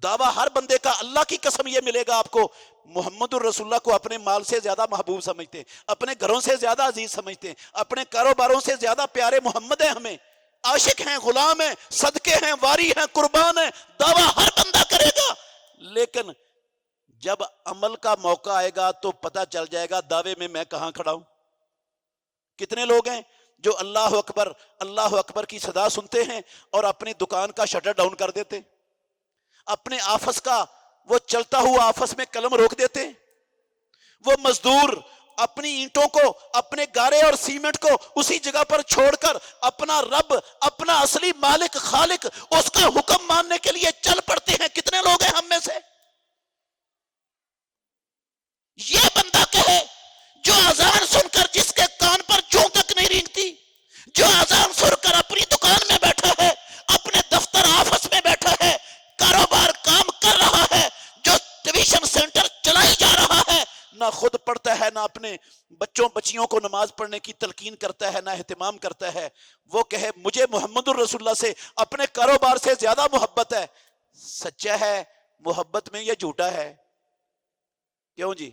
دعویٰ ہر بندے کا، اللہ کی قسم یہ ملے گا آپ کو، محمد الرسول اللہ کو اپنے مال سے زیادہ محبوب سمجھتے ہیں، اپنے گھروں سے زیادہ عزیز سمجھتے ہیں، اپنے کاروباروں سے زیادہ پیارے محمد ہیں ہمیں، عاشق ہیں، غلام ہیں، صدقے ہیں، واری ہیں، قربان ہیں. دعویٰ ہر بندہ کرے گا، لیکن جب عمل کا موقع آئے گا تو پتہ چل جائے گا دعوے میں میں کہاں کھڑا ہوں. کتنے لوگ ہیں جو اللہ اکبر کی صدا سنتے ہیں اور اپنی دکان کا شٹر ڈاؤن کر دیتے، اپنے آفس کا وہ چلتا ہوا آفس میں قلم روک دیتے، وہ مزدور اپنی اینٹوں کو، اپنے گارے اور سیمنٹ کو اسی جگہ پر چھوڑ کر اپنا رب، اپنا اصلی مالک خالق، اس کا حکم ماننے کے لیے چل پڑتے ہیں. کتنے لوگ ہیں ہم میں سے؟ یہ بندہ کہے جو اذان سن کر جس کے کان پر جوں تک نہیں رینگتی، جو اذان سن کر اپنی دکان میں بیٹھا ہے، اپنے دفتر آفس میں بیٹھا ہے، کاروبار کام کر رہا ہے، جو ٹیوشن سینٹر چلائی جا رہا ہے، نہ خود پڑھتا ہے، نہ اپنے بچوں بچیوں کو نماز پڑھنے کی تلقین کرتا ہے، نہ اہتمام کرتا ہے، وہ کہے مجھے محمد الرسول اللہ سے اپنے کاروبار سے زیادہ محبت ہے. سچا ہے محبت میں یا جھوٹا ہے؟ کیوں جی؟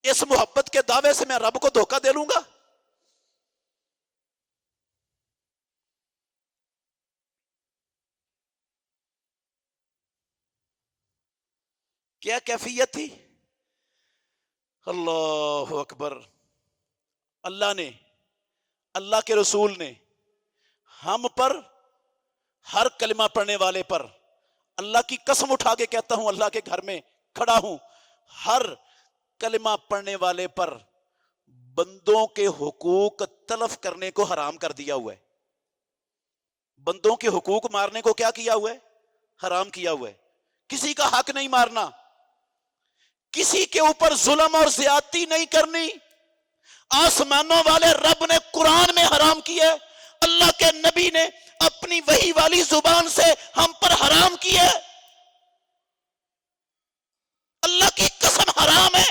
اس محبت کے دعوے سے میں رب کو دھوکہ دے لوں گا؟ کیا کیفیت تھی؟ اللہ اکبر. اللہ نے، اللہ کے رسول نے ہم پر، ہر کلمہ پڑھنے والے پر، اللہ کی قسم اٹھا کے کہتا ہوں، اللہ کے گھر میں کھڑا ہوں، ہر کلمہ پڑھنے والے پر بندوں کے حقوق تلف کرنے کو حرام کر دیا ہوا ہے. بندوں کے حقوق مارنے کو کیا کیا ہوا ہے؟ حرام کیا ہوا ہے. کسی کا حق نہیں مارنا، کسی کے اوپر ظلم اور زیادتی نہیں کرنی. آسمانوں والے رب نے قرآن میں حرام کیا ہے، اللہ کے نبی نے اپنی وحی والی زبان سے ہم پر حرام کیا ہے. اللہ کی قسم حرام ہے.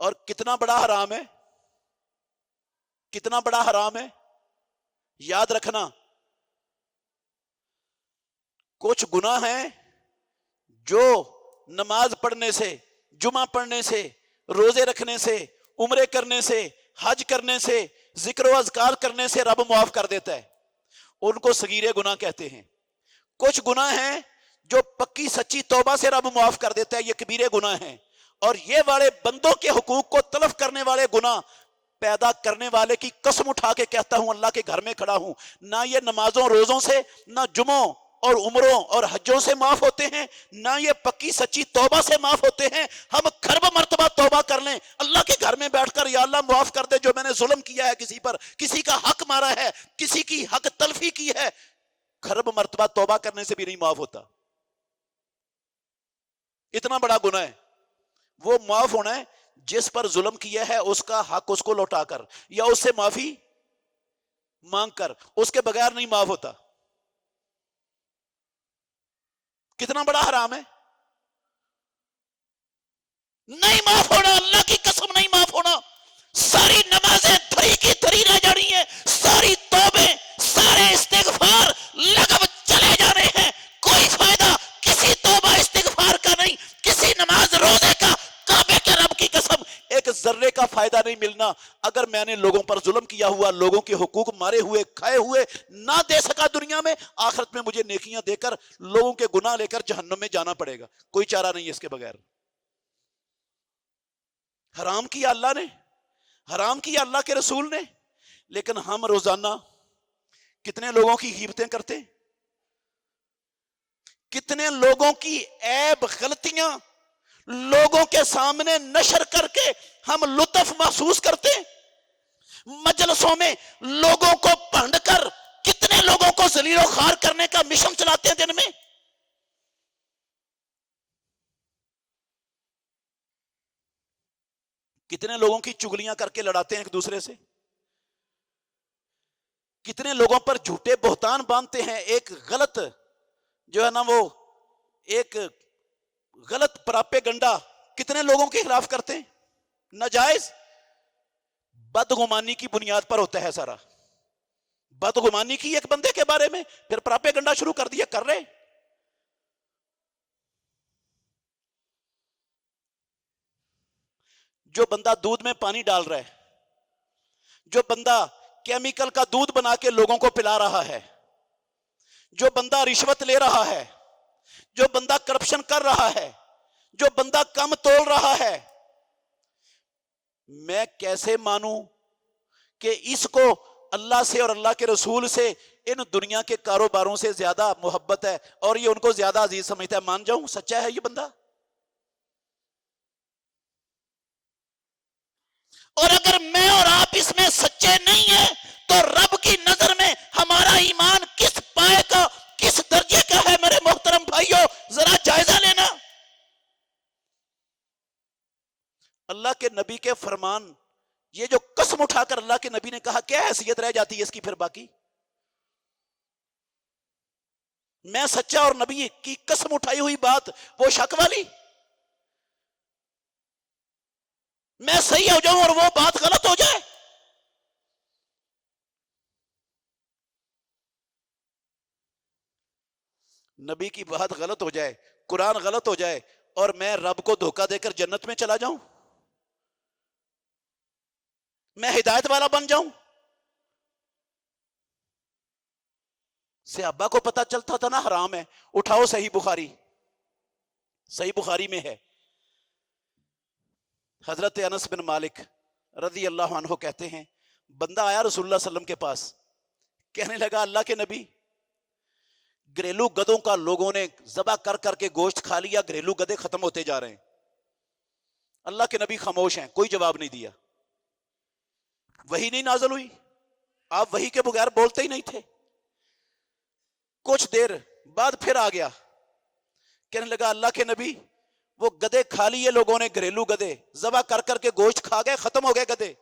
اور کتنا بڑا حرام ہے, کتنا بڑا حرام ہے. یاد رکھنا, کچھ گناہ ہیں جو نماز پڑھنے سے, جمعہ پڑھنے سے, روزے رکھنے سے, عمرے کرنے سے, حج کرنے سے, ذکر و اذکار کرنے سے رب معاف کر دیتا ہے, ان کو صغیرے گناہ کہتے ہیں. کچھ گناہ ہیں جو پکی سچی توبہ سے رب معاف کر دیتا ہے, یہ کبیرے گناہ ہیں. اور یہ والے بندوں کے حقوق کو تلف کرنے والے گناہ پیدا کرنے والے کی قسم اٹھا کے کہتا ہوں, اللہ کے گھر میں کھڑا ہوں, نہ یہ نمازوں روزوں سے, نہ جمعوں اور عمروں اور حجوں سے معاف ہوتے ہیں, نہ یہ پکی سچی توبہ سے معاف ہوتے ہیں. ہم کھرب مرتبہ توبہ کر لیں اللہ کے گھر میں بیٹھ کر, یا اللہ معاف کر دے جو میں نے ظلم کیا ہے کسی پر, کسی کا حق مارا ہے, کسی کی حق تلفی کی ہے, کھرب مرتبہ توبہ کرنے سے بھی نہیں معاف ہوتا. اتنا بڑا گناہ ہے. وہ معاف ہونا ہے جس پر ظلم کیا ہے اس کا حق اس کو لوٹا کر یا اس سے معافی مانگ کر, اس کے بغیر نہیں معاف ہوتا. کتنا بڑا حرام ہے. نہیں معاف ہونا, اللہ کی قسم نہیں معاف ہونا. ساری نمازیں دھری کی دھری رہ جانی ہیں, ساری توبیں, سارے استغفار لغو چلے جانے ہیں, کوئی فائدہ کسی توبہ استغفار کا نہیں, کسی نماز روزے کا, کعبے کے رب کی قسم ایک ذرے کا فائدہ نہیں ملنا. اگر میں نے لوگوں پر ظلم کیا ہوا, لوگوں کے حقوق مارے ہوئے, کھائے ہوئے, نہ دے سکا دنیا میں, آخرت میں مجھے نیکیاں دے کر لوگوں کے گناہ لے کر جہنم میں جانا پڑے گا. کوئی چارہ نہیں ہے اس کے بغیر. حرام کیا اللہ نے, حرام کیا اللہ کے رسول نے, لیکن ہم روزانہ کتنے لوگوں کی غیبتیں کرتے ہیں, کتنے لوگوں کی عیب غلطیاں لوگوں کے سامنے نشر کر کے ہم لطف محسوس کرتے ہیں. مجلسوں میں لوگوں کو پھنڈ کر کتنے لوگوں کو ذلیل و خوار کرنے کا مشن چلاتے ہیں دن میں. کتنے لوگوں کی چگلیاں کر کے لڑاتے ہیں ایک دوسرے سے, کتنے لوگوں پر جھوٹے بہتان باندھتے ہیں. ایک غلط جو ہے نا, وہ ایک غلط پراپیگنڈا کتنے لوگوں کے خلاف کرتے ہیں, ناجائز بدگمانی کی بنیاد پر ہوتا ہے سارا. بدگمانی کی ایک بندے کے بارے میں, پھر پراپیگنڈا شروع کر دیا, کر رہے. جو بندہ دودھ میں پانی ڈال رہا ہے, جو بندہ کیمیکل کا دودھ بنا کے لوگوں کو پلا رہا ہے, جو بندہ رشوت لے رہا ہے, جو بندہ کرپشن کر رہا ہے, جو بندہ کم تول رہا ہے, میں کیسے مانوں کہ اس کو اللہ سے اور اللہ کے رسول سے ان دنیا کے کاروباروں سے زیادہ محبت ہے اور یہ ان کو زیادہ عزیز سمجھتا ہے. مان جاؤں سچا ہے یہ بندہ؟ اور اگر میں اور آپ اس میں سچے نہیں ہیں تو رب کی نظر میں ہمارا ایمان کس پائے کا, کس درجے کا ہے میرے محترم بھائیوں, ذرا جائزہ لینا. اللہ کے نبی کے فرمان, یہ جو قسم اٹھا کر اللہ کے نبی نے کہا, کیا حیثیت رہ جاتی ہے اس کی پھر باقی؟ میں سچا اور نبی کی قسم اٹھائی ہوئی بات وہ شک والی, میں صحیح ہو جاؤں اور وہ بات غلط ہو جائے. نبی کی بات غلط ہو جائے, قرآن غلط ہو جائے اور میں رب کو دھوکہ دے کر جنت میں چلا جاؤں, میں ہدایت والا بن جاؤں. صحابہ کو پتا چلتا تھا نا حرام ہے. اٹھاؤ صحیح بخاری, صحیح بخاری میں ہے, حضرت انس بن مالک رضی اللہ عنہ کہتے ہیں, بندہ آیا رسول اللہ صلی اللہ علیہ وسلم کے پاس, کہنے لگا اللہ کے نبی, گھریلو گدوں کا لوگوں نے ذبح کر کر کے گوشت کھا لیا, گھریلو گدے ختم ہوتے جا رہے ہیں. اللہ کے نبی خاموش ہیں, کوئی جواب نہیں دیا. وحی نہیں نازل ہوئی, آپ وحی کے بغیر بولتے ہی نہیں تھے. کچھ دیر بعد پھر آ گیا, کہنے لگا اللہ کے نبی, وہ گدے کھا لیے لوگوں نے, گھریلو گدے ذبح کر کر کے گوشت کھا گئے, ختم ہو گئے گدے.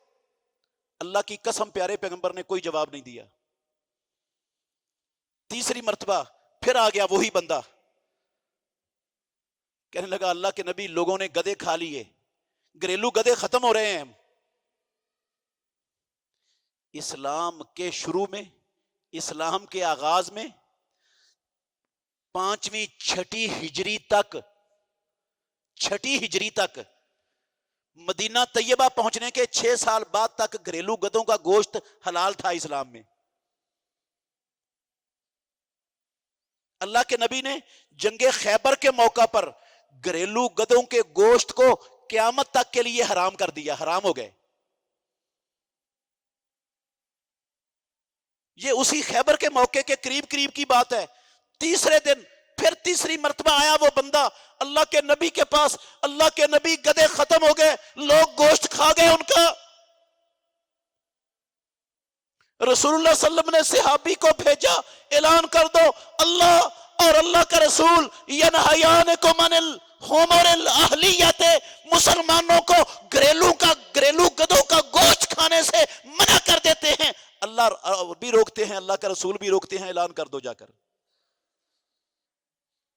اللہ کی قسم پیارے پیغمبر نے کوئی جواب نہیں دیا. تیسری مرتبہ پھر آ گیا وہی بندہ, کہنے لگا اللہ کے نبی لوگوں نے گدے کھا لیے، گھریلو گدے ختم ہو رہے ہیں۔ اسلام کے شروع میں، اسلام کے آغاز میں 5ویں 6 ہجری تک مدینہ طیبہ پہنچنے کے 6 سال بعد تک گھریلو گدوں کا گوشت حلال تھا اسلام میں۔ اللہ کے نبی نے جنگ خیبر کے موقع پر گھریلو گدوں کے گوشت کو قیامت تک کے لیے حرام کر دیا، حرام ہو گئے۔ یہ اسی خیبر کے موقع کے قریب کی بات ہے۔ تیسرے دن پھر تیسری مرتبہ آیا وہ بندہ اللہ کے نبی کے پاس، اللہ کے نبی گدے ختم ہو گئے، لوگ گوشت کھا گئے ان کا۔ رسول اللہ صلی اللہ علیہ وسلم نے صحابی کو بھیجا، اعلان کر دو اللہ اور اللہ کا رسول ینہیانکم عن الحمر الاہلیت، مسلمانوں کو گھریلو گدوں کا گوشت کھانے سے منع کر دیتے ہیں، اللہ بھی روکتے ہیں، اللہ کا رسول بھی روکتے ہیں، اعلان کر دو جا کر۔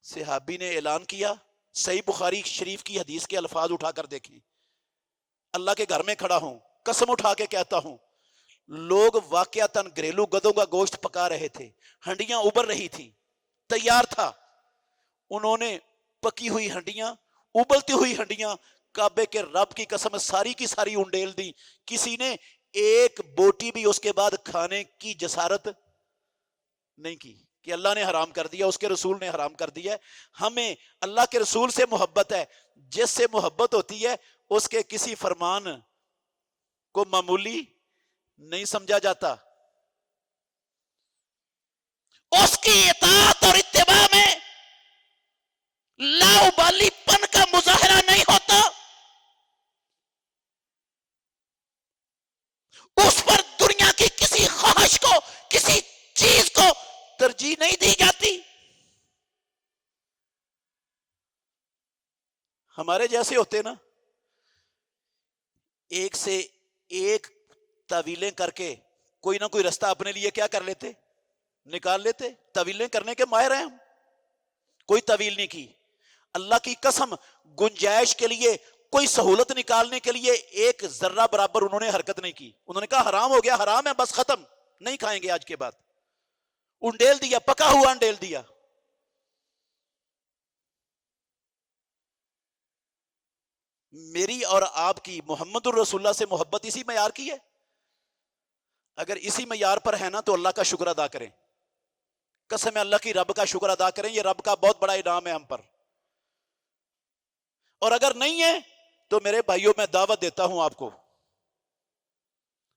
صحابی نے اعلان کیا، صحیح بخاری شریف کی حدیث کے الفاظ اٹھا کر دیکھیں، اللہ کے گھر میں کھڑا ہوں، قسم اٹھا کے کہتا ہوں، لوگ واقعتاً گھریلو گدوں کا گوشت پکا رہے تھے، ہنڈیاں ابل رہی تھی، تیار تھا، انہوں نے پکی ہوئی ہنڈیاں، ابلتی ہوئی ہنڈیاں کعبے کے رب کی قسم ساری کی ساری انڈیل دی، کسی نے ایک بوٹی بھی اس کے بعد کھانے کی جسارت نہیں کی کہ اللہ نے حرام کر دیا، اس کے رسول نے حرام کر دیا۔ ہمیں اللہ کے رسول سے محبت ہے، جس سے محبت ہوتی ہے اس کے کسی فرمان کو معمولی نہیں سمجھا جاتا، اس کی اطاعت اور اتباع میں لاؤبالی پن کا مظاہرہ نہیں ہوتا، اس پر دنیا کی کسی خواہش کو، کسی چیز کو ترجیح نہیں دی جاتی۔ ہمارے جیسے ہوتے نا، ایک سے ایک تعویلیں کر کے کوئی نہ کوئی رستہ اپنے لیے کیا کر لیتے، نکال لیتے۔ تعویلیں کرنے کے ماہر ہیں ہم، کوئی تعویل نہیں کی۔ اللہ کی قسم گنجائش کے لیے، کوئی سہولت نکالنے کے لیے ایک ذرہ برابر انہوں نے حرکت نہیں کی۔ انہوں نے کہا حرام ہو گیا، حرام ہے، بس ختم، نہیں کھائیں گے آج کے بعد۔ انڈیل دیا، پکا ہوا انڈیل دیا۔ میری اور آپ کی محمد الرسول اللہ سے محبت اسی معیار کی ہے؟ اگر اسی معیار پر ہے نا تو اللہ کا شکر ادا کریں، قسم اللہ کی، رب کا شکر ادا کریں، یہ رب کا بہت بڑا انعام ہے ہم پر۔ اور اگر نہیں ہے تو میرے بھائیوں میں دعوت دیتا ہوں آپ کو،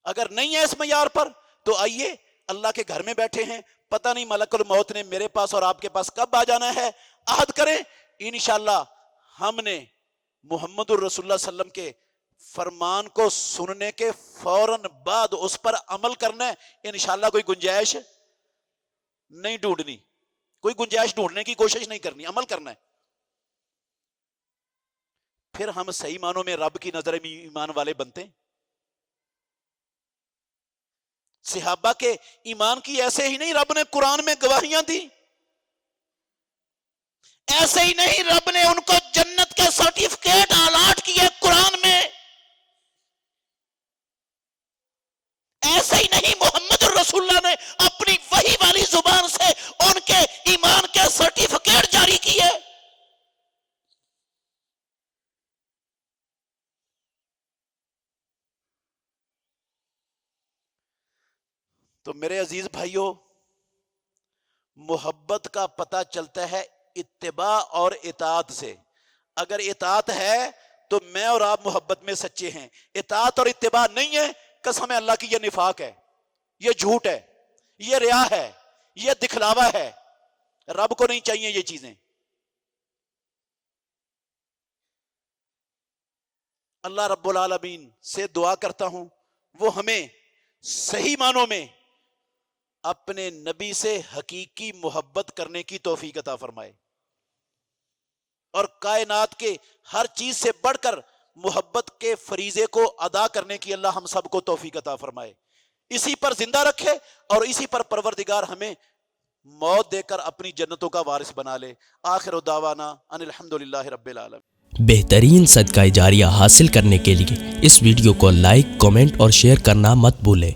اگر نہیں ہے اس معیار پر تو آئیے، اللہ کے گھر میں بیٹھے ہیں، پتہ نہیں ملک الموت نے میرے پاس اور آپ کے پاس کب آ جانا ہے، عہد کریں انشاءاللہ ہم نے محمد الرسول اللہ صلی اللہ علیہ وسلم کے فرمان کو سننے کے فوراً بعد اس پر عمل کرنا ہے۔ انشاءاللہ کوئی گنجائش نہیں ڈھونڈنی، کوئی گنجائش ڈھونڈنے کی کوشش نہیں کرنی، عمل کرنا ہے۔ پھر ہم صحیح معنوں میں رب کی نظر میں ایمان والے بنتے ہیں۔ صحابہ کے ایمان کی ایسے ہی نہیں رب نے قرآن میں گواہیاں دی، ایسے ہی نہیں رب نے ان کو جنت کے سرٹیفکیٹ الاٹ کیے قرآن میں، ایسے ہی نہیں محمد الرسول اللہ نے اپنی وحی والی زبان سے ان کے ایمان کے سرٹیفکیٹ جاری کیے۔ تو میرے عزیز بھائیوں، محبت کا پتہ چلتا ہے اتباع اور اطاعت سے۔ اگر اطاعت ہے تو میں اور آپ محبت میں سچے ہیں، اطاعت اور اتباع نہیں ہے، قسم اللہ کی یہ نفاق ہے، یہ جھوٹ ہے، یہ ریا ہے، یہ دکھلاوا ہے، رب کو نہیں چاہیے یہ چیزیں۔ اللہ رب العالمین سے دعا کرتا ہوں وہ ہمیں صحیح معنوں میں اپنے نبی سے حقیقی محبت کرنے کی توفیق عطا فرمائے، اور کائنات کے ہر چیز سے بڑھ کر محبت کے فریضے کو ادا کرنے کی اللہ ہم سب کو توفیق عطا فرمائے، اسی پر زندہ رکھے اور اسی پر پروردگار ہمیں موت دے کر اپنی جنتوں کا وارث بنا لے۔ آخر دعوانا ان الحمدللہ رب العالمین۔ بہترین صدقہ جاریہ حاصل کرنے کے لیے اس ویڈیو کو لائک، کمنٹ اور شیئر کرنا مت بھولیں۔